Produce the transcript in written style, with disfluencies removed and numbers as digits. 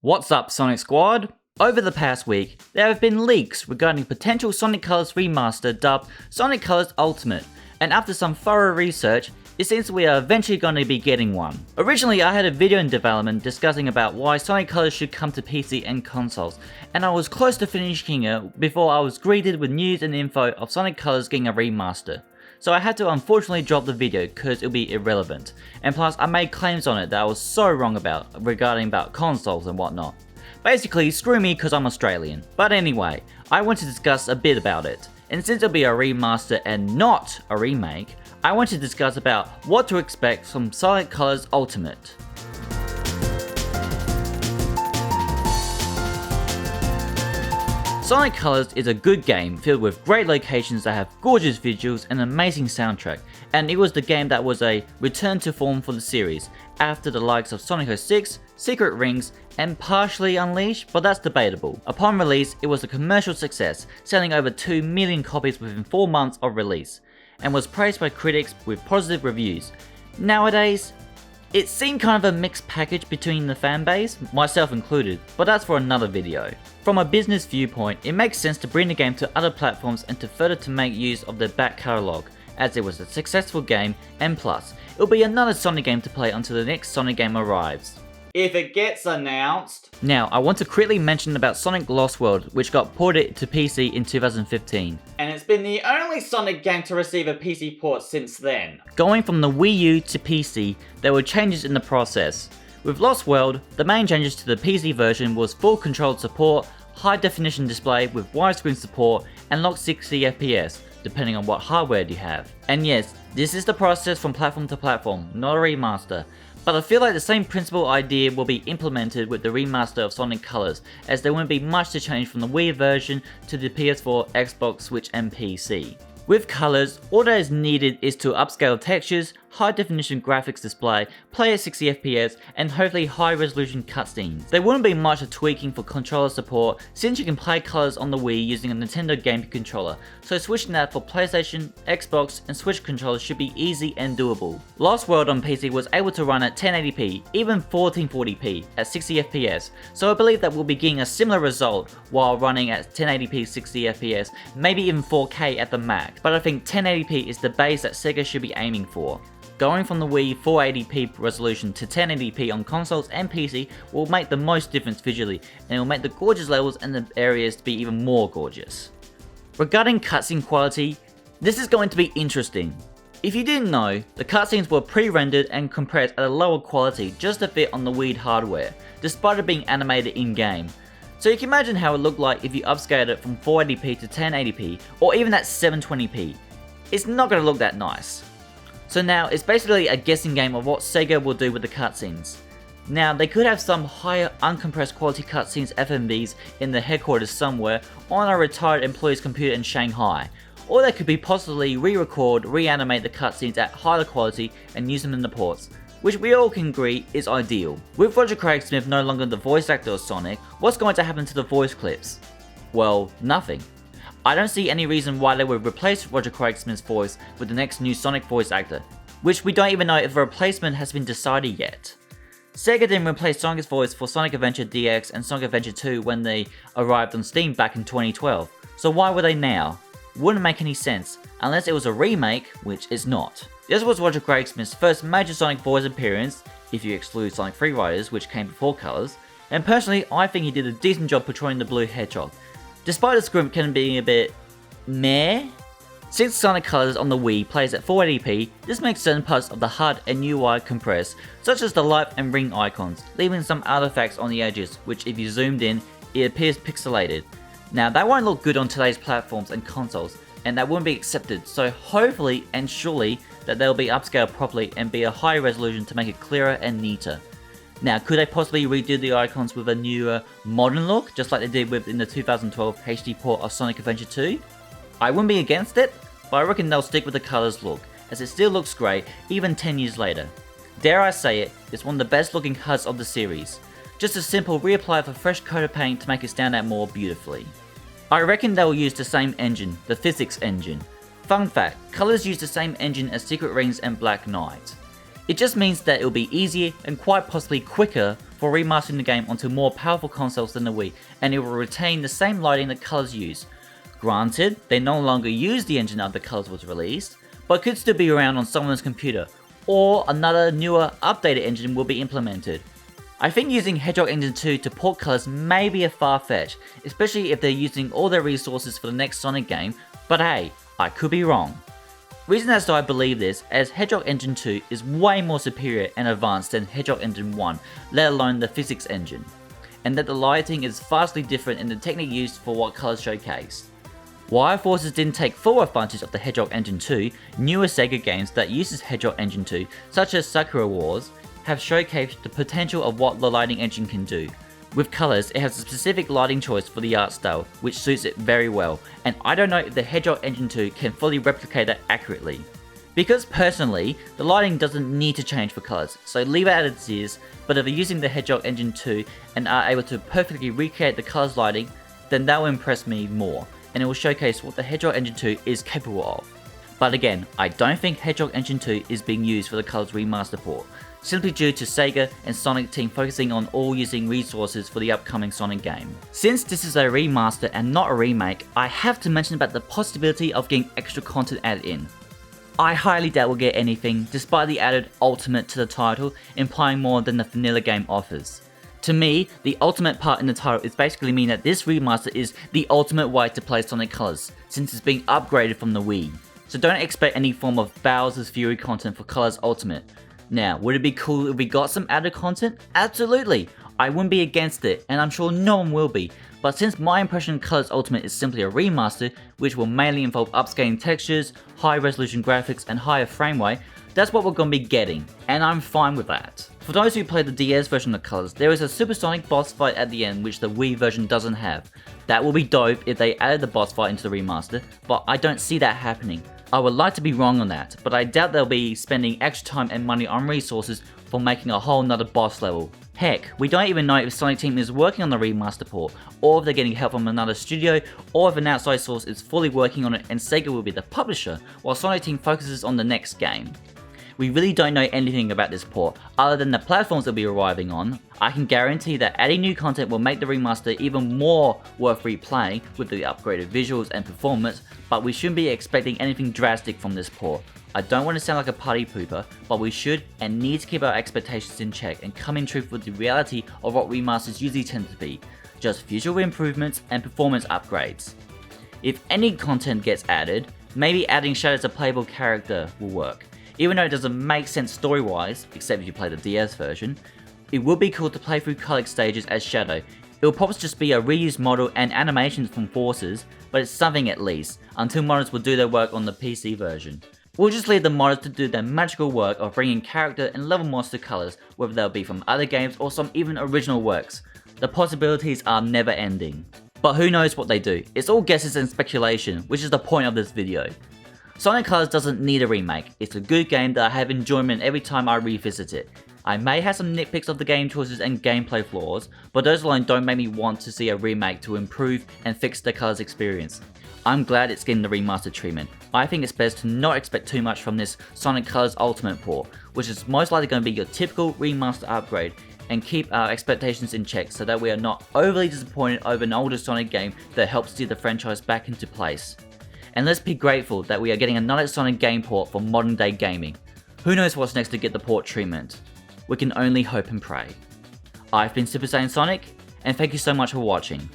What's up, Sonic Squad? Over the past week, there have been leaks regarding potential Sonic Colors remaster dubbed Sonic Colors Ultimate, and after some thorough research, it seems we are eventually going to be getting one. Originally, I had a video in development discussing about why Sonic Colors should come to PC and consoles, and I was close to finishing it before I was greeted with news and info of Sonic Colors getting a remaster. So I had to unfortunately drop the video because it would be irrelevant, and plus I made claims on it that I was so wrong about regarding consoles and whatnot. Basically, screw me because I'm Australian. But anyway, I want to discuss a bit about it, and since it'll be a remaster and not a remake, I want to discuss about what to expect from Sonic Colors Ultimate. Sonic Colors is a good game filled with great locations that have gorgeous visuals and an amazing soundtrack, and it was the game that was a return to form for the series after the likes of Sonic 06, Secret Rings, and partially Unleashed, but that's debatable. Upon release, it was a commercial success, selling over 2 million copies within 4 months of release, and was praised by critics with positive reviews. Nowadays, it seemed kind of a mixed package between the fanbase, myself included, but that's for another video. From a business viewpoint, it makes sense to bring the game to other platforms and to further to make use of their back catalogue, as it was a successful game, and plus, it'll be another Sonic game to play until the next Sonic game arrives. If it gets announced. Now, I want to quickly mention about Sonic Lost World, which got ported to PC in 2015. And it's been the only Sonic game to receive a PC port since then. Going from the Wii U to PC, there were changes in the process. With Lost World, the main changes to the PC version was full controlled support, high definition display with widescreen support, and locked 60 FPS, depending on what hardware you have. And yes, this is the process from platform to platform, not a remaster. But I feel like the same principal idea will be implemented with the remaster of Sonic Colors, as there won't be much to change from the Wii version to the PS4, Xbox, Switch and PC. With Colors, all that is needed is to upscale textures, high definition graphics display, play at 60 FPS, and hopefully high resolution cutscenes. There wouldn't be much of tweaking for controller support since you can play Colors on the Wii using a Nintendo GameCube controller, so switching that for PlayStation, Xbox, and Switch controllers should be easy and doable. Lost World on PC was able to run at 1080p, even 1440p at 60 FPS, so I believe that we'll be getting a similar result while running at 1080p 60 FPS, maybe even 4K at the max, but I think 1080p is the base that Sega should be aiming for. Going from the Wii 480p resolution to 1080p on consoles and PC will make the most difference visually, and it will make the gorgeous levels and the areas to be even more gorgeous. Regarding cutscene quality, this is going to be interesting. If you didn't know, the cutscenes were pre-rendered and compressed at a lower quality just to fit on the Wii hardware, despite it being animated in-game. So you can imagine how it looked like if you upscaled it from 480p to 1080p, or even at 720p. It's not going to look that nice. So now, it's basically a guessing game of what Sega will do with the cutscenes. Now, they could have some higher uncompressed quality cutscenes FMVs in the headquarters somewhere on a retired employee's computer in Shanghai, or they could be possibly re-record, reanimate the cutscenes at higher quality and use them in the ports, which we all can agree is ideal. With Roger Craig Smith no longer the voice actor of Sonic, what's going to happen to the voice clips? Well, nothing. I don't see any reason why they would replace Roger Craig Smith's voice with the next new Sonic voice actor, which we don't even know if a replacement has been decided yet. Sega didn't replace Sonic's voice for Sonic Adventure DX and Sonic Adventure 2 when they arrived on Steam back in 2012, so why would they now? Wouldn't make any sense, unless it was a remake, which it's not. This was Roger Craig Smith's first major Sonic voice appearance, if you exclude Sonic Free Riders, which came before Colors, and personally I think he did a decent job portraying the Blue Hedgehog, despite the script kind of being a bit meh. Since Sonic Colors on the Wii plays at 480p, this makes certain parts of the HUD and UI compress, such as the light and ring icons, leaving some artifacts on the edges, which if you zoomed in, it appears pixelated. Now that won't look good on today's platforms and consoles, and that wouldn't be accepted, so hopefully and surely that they'll be upscaled properly and be a higher resolution to make it clearer and neater. Now, could they possibly redo the icons with a newer, modern look, just like they did in the 2012 HD port of Sonic Adventure 2? I wouldn't be against it, but I reckon they'll stick with the Colors look, as it still looks great even 10 years later. Dare I say it, it's one of the best looking HUDs of the series. Just a simple reapply of a fresh coat of paint to make it stand out more beautifully. I reckon they'll use the same engine, the physics engine. Fun fact, Colors use the same engine as Secret Rings and Black Knight. It just means that it'll be easier and quite possibly quicker for remastering the game onto more powerful consoles than the Wii, and it will retain the same lighting that Colors use. Granted, they no longer use the engine after Colors was released, but could still be around on someone's computer, or another newer, updated engine will be implemented. I think using Hedgehog Engine 2 to port Colors may be a far-fetch, especially if they're using all their resources for the next Sonic game, but hey, I could be wrong. Reason as to I believe this, as Hedgehog Engine 2 is way more superior and advanced than Hedgehog Engine 1, let alone the physics engine, and that the lighting is vastly different in the technique used for what Colors showcased. While Forces didn't take full advantage of the Hedgehog Engine 2, newer Sega games that uses Hedgehog Engine 2, such as Sakura Wars, have showcased the potential of what the lighting engine can do. With Colors, it has a specific lighting choice for the art style, which suits it very well, and I don't know if the Hedgehog Engine 2 can fully replicate that accurately. Because personally, the lighting doesn't need to change for Colors, so leave it as it is, but if you're using the Hedgehog Engine 2 and are able to perfectly recreate the Colors lighting, then that will impress me more, and it will showcase what the Hedgehog Engine 2 is capable of. But again, I don't think Hedgehog Engine 2 is being used for the Colors remaster port, simply due to Sega and Sonic team focusing on all using resources for the upcoming Sonic game. Since this is a remaster and not a remake, I have to mention about the possibility of getting extra content added in. I highly doubt we'll get anything, despite the added ultimate to the title, implying more than the vanilla game offers. To me, the ultimate part in the title is basically meaning that this remaster is the ultimate way to play Sonic Colors, since it's being upgraded from the Wii. So don't expect any form of Bowser's Fury content for Colors Ultimate. Now, would it be cool if we got some added content? Absolutely! I wouldn't be against it, and I'm sure no one will be. But since my impression of Colors Ultimate is simply a remaster, which will mainly involve upscaling textures, high resolution graphics, and higher frame rate, that's what we're going to be getting, and I'm fine with that. For those who played the DS version of Colors, there is a SuperSonic boss fight at the end which the Wii version doesn't have. That will be dope if they added the boss fight into the remaster, but I don't see that happening. I would like to be wrong on that, but I doubt they'll be spending extra time and money on resources for making a whole nother boss level. Heck, we don't even know if Sonic Team is working on the remaster port, or if they're getting help from another studio, or if an outside source is fully working on it and Sega will be the publisher, while Sonic Team focuses on the next game. We really don't know anything about this port, other than the platforms they'll be arriving on. I can guarantee that adding new content will make the remaster even more worth replaying with the upgraded visuals and performance, but we shouldn't be expecting anything drastic from this port. I don't want to sound like a party pooper, but we should and need to keep our expectations in check and come in truth with the reality of what remasters usually tend to be, just visual improvements and performance upgrades. If any content gets added, maybe adding Shadow as a playable character will work. Even though it doesn't make sense story-wise, except if you play the DS version, it would be cool to play through Colic stages as Shadow. It will probably just be a reused model and animations from Forces, but it's something at least, until modders will do their work on the PC version. We'll just leave the modders to do their magical work of bringing character and level mods to Colors, whether they'll be from other games or some even original works. The possibilities are never ending. But who knows what they do, it's all guesses and speculation, which is the point of this video. Sonic Colors doesn't need a remake, it's a good game that I have enjoyment every time I revisit it. I may have some nitpicks of the game choices and gameplay flaws, but those alone don't make me want to see a remake to improve and fix the Colors experience. I'm glad it's getting the remastered treatment. I think it's best to not expect too much from this Sonic Colors Ultimate port, which is most likely going to be your typical remaster upgrade, and keep our expectations in check so that we are not overly disappointed over an older Sonic game that helps steer the franchise back into place. And let's be grateful that we are getting another Sonic game port for modern day gaming. Who knows what's next to get the port treatment? We can only hope and pray. I've been SuperSaiyanSonic, and thank you so much for watching.